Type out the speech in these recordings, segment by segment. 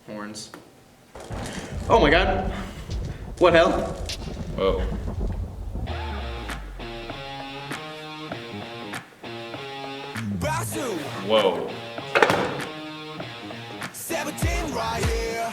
Horns. Oh my god. What hell? Whoa. Whoa. 17 right here.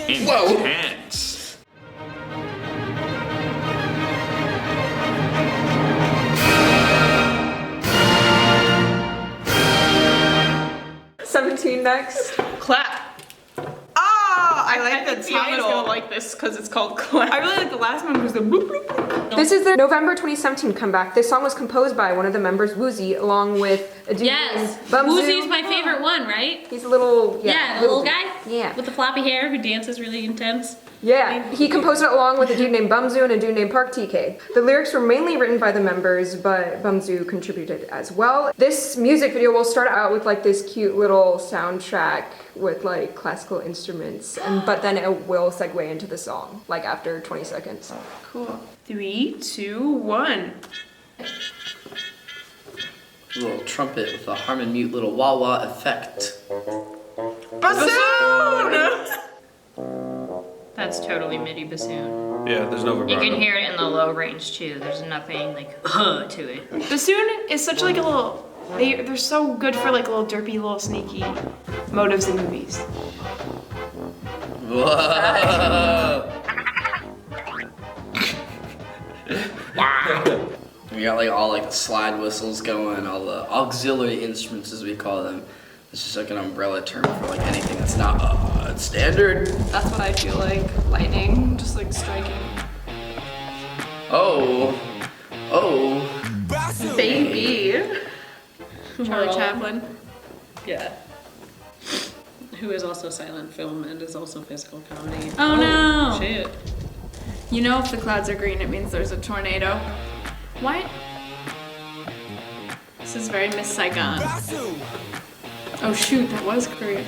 Intense. Next. Clap. I like the Fiona's title. gonna like this because it's called Clap. I really like the last one because the bloop bloop bloop. This is their November 2017 comeback. This song was composed by one of the members, Woozy, along with a dude Yes, named Bumzu. Woozy's my favorite one, right? He's a little, Yeah, the little dude. guy? Yeah. With the floppy hair who dances really intense. Yeah, he composed it along with a dude named Bumzu and a dude named Park TK. The lyrics were mainly written by the members, but Bumzu contributed as well. This music video will start out with like this cute little soundtrack with like classical instruments, but then it will segue into the song, like after 20 seconds. Cool. 3, 2, 1. Little trumpet with a harmon mute little wah wah effect. Bassoon! That's totally MIDI bassoon. Yeah, there's no vibrato. You can hear it in the low range too. There's nothing like to it. Bassoon is such like a little. They're so good for like little derpy, little sneaky motives in movies. Whoa! Wow! We got like all like the slide whistles going, all the auxiliary instruments as we call them. It's just like an umbrella term for like anything that's not standard. That's what I feel like. Lightning, just like striking. Oh, oh. Baby. Charlie Well, Chaplin. Yeah. Who is also silent film and is also physical comedy. Oh no! Shit. You know, if the clouds are green, it means there's a tornado. What? This is very Miss Saigon. Oh shoot, that was Korean.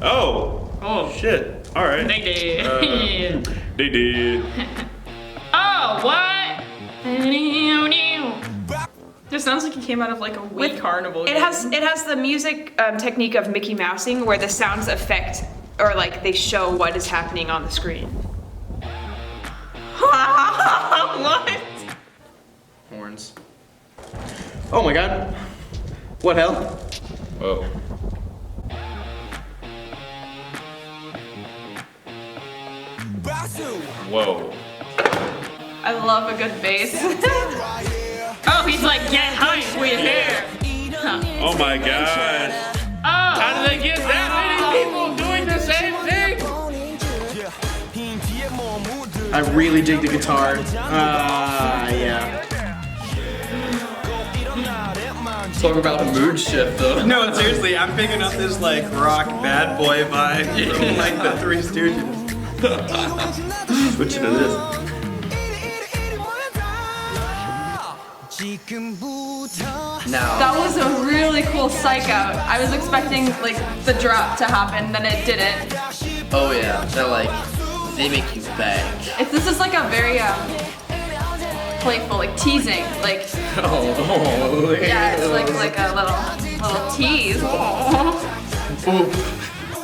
Oh. Oh. Shit. All right. They did. They did. Oh, what? This sounds like it came out of like a Wii carnival. It has the music technique of Mickey Mousing, where the sounds affect or like they show what is happening on the screen. What? Horns. Oh my god. What hell? Whoa. Whoa. I love a good bass. Oh, he's like, get hype with hair. Huh. Oh my god. Oh. How did they get that many people doing the same thing? I really dig the guitar. Yeah. Talk about a mood shift though. No, seriously, I'm picking up this like rock bad boy vibe from like the Three Stooges. Switching to this. Now. That was a really cool psych out. I was expecting like the drop to happen, then it didn't. Oh yeah, they're like, they make you bang. This is like a very playful, like teasing, like Oh, yeah, it's like a little tease.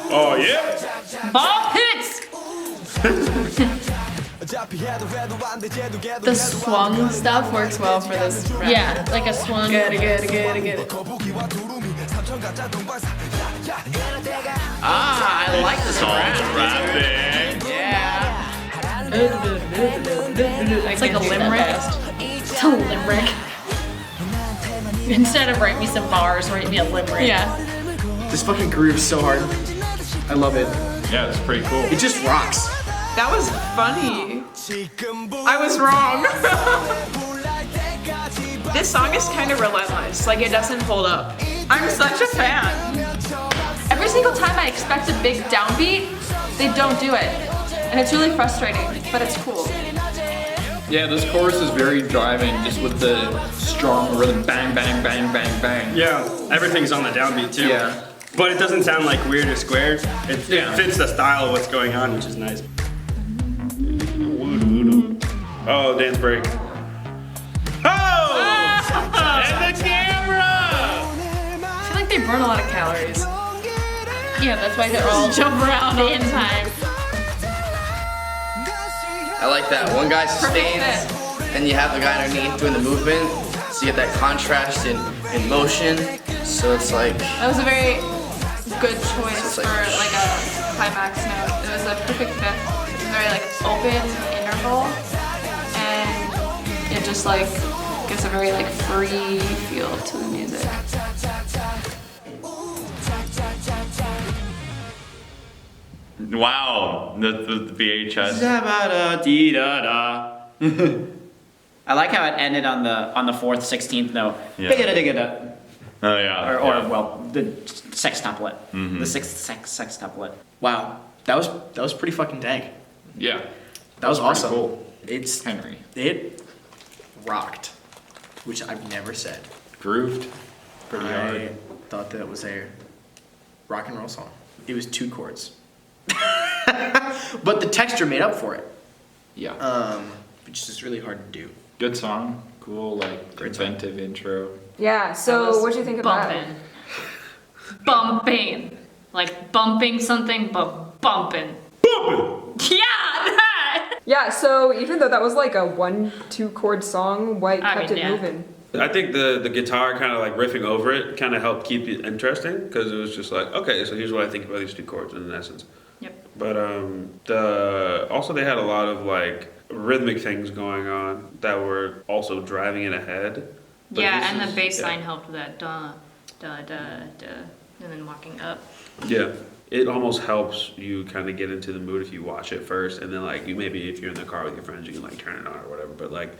Oh yeah. Ball hits! The swung stuff works well for this. Rap. Yeah, like a swan. Get it. Ah, I like this Songs rapping. Yeah. It's like a limerick. It's a limerick. Instead of write me some bars, write me a limerick. Yeah. This fucking grooves so hard. I love it. Yeah, it's pretty cool. It just rocks. That was funny. I was wrong. This song is kind of relentless. Like it doesn't hold up. I'm such a fan. Every single time I expect a big downbeat, they don't do it. And it's really frustrating, but it's cool. Yeah, this chorus is very driving, just with the strong rhythm, bang, bang, bang, bang, bang. Yeah, everything's on the downbeat too. Yeah. But it doesn't sound like weird or squared. It fits the style of what's going on, which is nice. Oh, dance break. Oh! And the camera! I feel burn a lot of calories. Yeah, that's why they're all Jump around all thin. the time. I like that. One guy sustains, and you have the guy underneath doing the movement. So you get that contrast in motion. So it's like, That was a very good choice it's for like- like a climax note. It was a perfect fit. It's a very like open interval, and it just like gives a very like free feel to the music. Wow, the VHS. I like how it ended on the 4th, 16th note. Yeah. Bigga-digga-da. Oh yeah. Or yeah. well, the sextuplet. The sixth sextuplet. Wow, that was pretty fucking dang. Yeah. That was pretty awesome. cool. It's Henry. It rocked, which I've never said. Grooved. Pretty I hard. thought that was a rock and roll song. It was 2 chords, but the texture made up for it, Yeah. which is really hard to do. Good song. Cool, like, Great song. inventive intro. Yeah, so what do you think of that? Bumping. Like bumping something, but bumping. Yeah, that! Yeah, so even though that was like a 1-2 chord song, White I kept mean, it yeah. moving. I think the guitar kind of like riffing over it kind of helped keep it interesting because it was just like, okay, so here's what I think about these 2 chords in essence. Yep. But also they had a lot of like rhythmic things going on that were also driving it ahead. But Yeah, this and the is- bass yeah. line helped with that da, da, da, da, and then walking up. Yeah, it almost helps you kind of get into the mood if you watch it first, and then like you maybe if you're in the car with your friends, you can like turn it on or whatever. But like,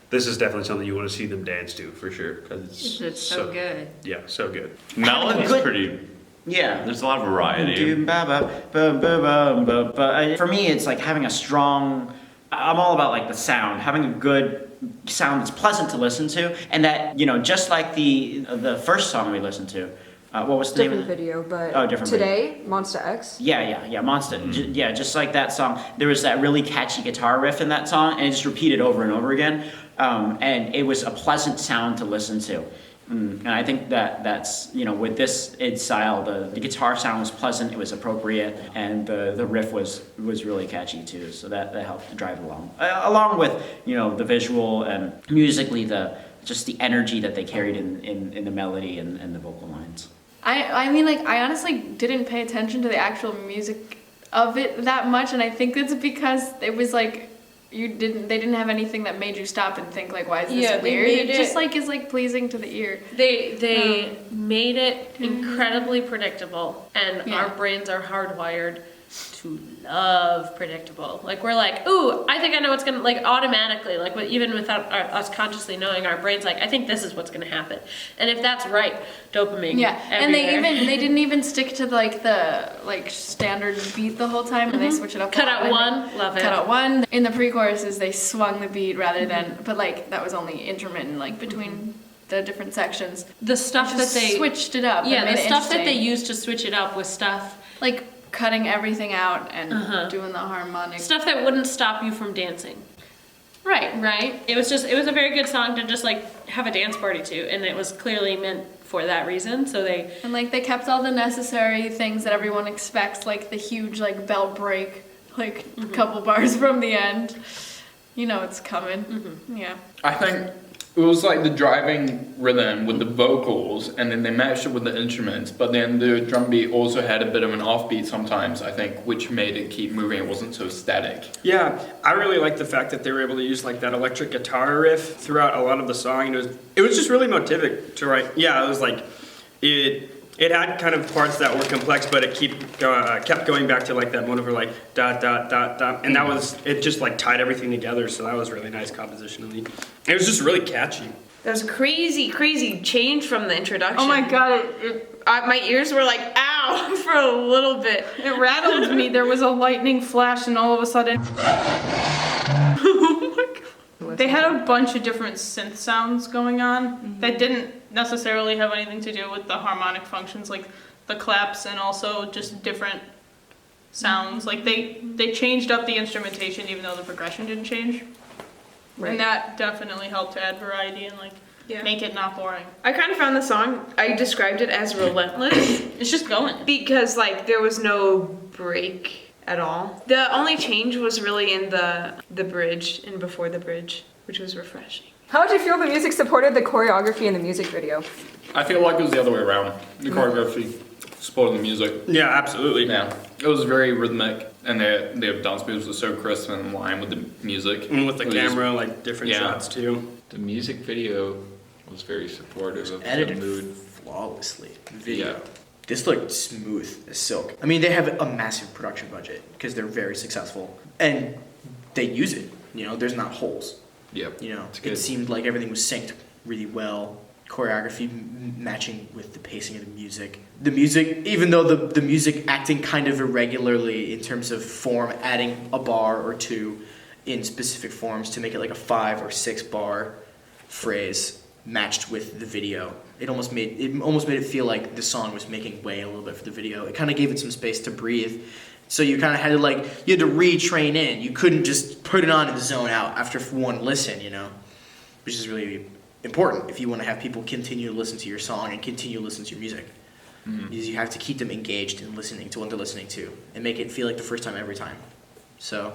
this is definitely something you want to see them dance to for sure because It's so good. Yeah, so good. Melody's Good- pretty. Yeah. There's a lot of variety. For me, it's like having a strong. I'm all about like the sound, having a good sound that's pleasant to listen to, and that just like the first song we listened to. What was the name of Different it? video, but Oh, different today, Monster X. Yeah, Monster. Yeah, just like that song. There was that really catchy guitar riff in that song, and it just repeated over and over again. And it was a pleasant sound to listen to. And I think that's with this id style, the guitar sound was pleasant, it was appropriate, and the riff was really catchy too. So that helped to drive it along with the visual and musically just the energy that they carried in the melody and the vocal lines. I mean, like, I honestly didn't pay attention to the actual music of it that much, and I think it's because it was like they didn't have anything that made you stop and think like, why is this Yeah, they weird? made It just it- like is like pleasing to the ear. They made it incredibly predictable, and Yeah. our brains are hardwired to love predictable. Like we're like, ooh, I think I know what's gonna like automatically, like even without us consciously knowing, our brain's like, I think this is what's gonna happen, and if that's right, dopamine. Yeah, and everywhere. they didn't even stick to like the standard beat the whole time, and they switch it up. Cut a out lot. one, love it. Cut out one. In the pre-choruses, they swung the beat rather than, but like that was only intermittent, like between the different sections. The stuff that Just they switched it up. and Yeah, made the it stuff that they interesting. used to switch it up was stuff like cutting everything out and doing the harmonic stuff that wouldn't stop you from dancing. Right. It was a very good song to just like have a dance party to, and it was clearly meant for that reason. So they And like they kept all the necessary things that everyone expects, like the huge like belt break, like a couple bars from the end. It's coming. Yeah. I think it was like the driving rhythm with the vocals, and then they matched it with the instruments, but then the drum beat also had a bit of an offbeat sometimes, I think, which made it keep moving. It wasn't so static. Yeah, I really like the fact that they were able to use like that electric guitar riff throughout a lot of the song. It was just really motivic to write. Yeah, it was like it had kind of parts that were complex, but it kept going back to like that motive of like dot dot dot dot, and that was it. Just like tied everything together, so that was really nice compositionally. It was just really catchy. That was crazy change from the introduction. Oh my god, My ears were like, ow, for a little bit. it rattled me. There was a lightning flash, and all of a sudden, oh my god. They had a bunch of different synth sounds going on that didn't necessarily have anything to do with the harmonic functions, like the claps, and also just different sounds. Like they changed up the instrumentation even though the progression didn't change. Right. And that definitely helped to add variety and like Yeah. make it not boring. I kind of found the song, I described it as relentless It's just going. because like there was no break at all. The only change was really in the bridge and before the bridge, which was refreshing. How did you feel the music supported the choreography in the music video? I feel like it was the other way around. The choreography supported the music. Yeah, absolutely. Yeah, it was very rhythmic, and their dance moves were so crisp and in line with the music. And with the It was- camera, like different Yeah. shots too. The music video was very supportive of the Edited mood. flawlessly. The video. Yeah. This looked smooth as silk. I mean, they have a massive production budget because they're very successful, and they use it. You know, there's not holes. Yep. You know, It's good. it seemed like everything was synced really well. Choreography matching with the pacing of the music. The music, even though the music acting kind of irregularly in terms of form, adding a bar or two in specific forms to make it like a 5 or 6 bar phrase matched with the video. It almost made it feel like the song was making way a little bit for the video. It kind of gave it some space to breathe. So you kind of had to you had to retrain in. You couldn't just put it on and zone out after one listen, you know, which is really important if you want to have people continue to listen to your song and continue to listen to your music. Because you have to keep them engaged in listening to what they're listening to and make it feel like the first time every time. So,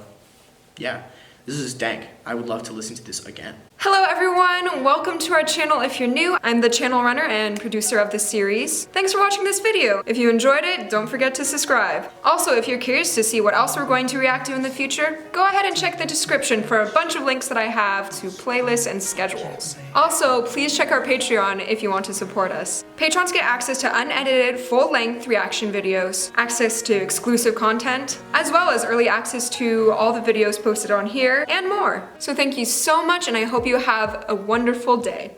yeah, this is dank. I would love to listen to this again. Hello everyone, welcome to our channel if you're new. I'm the channel runner and producer of this series. Thanks for watching this video. If you enjoyed it, don't forget to subscribe. Also, if you're curious to see what else we're going to react to in the future, go ahead and check the description for a bunch of links that I have to playlists and schedules. Also, please check our Patreon if you want to support us. Patrons get access to unedited, full-length reaction videos, access to exclusive content, as well as early access to all the videos posted on here, and more. So thank you so much, and I hope you have a wonderful day.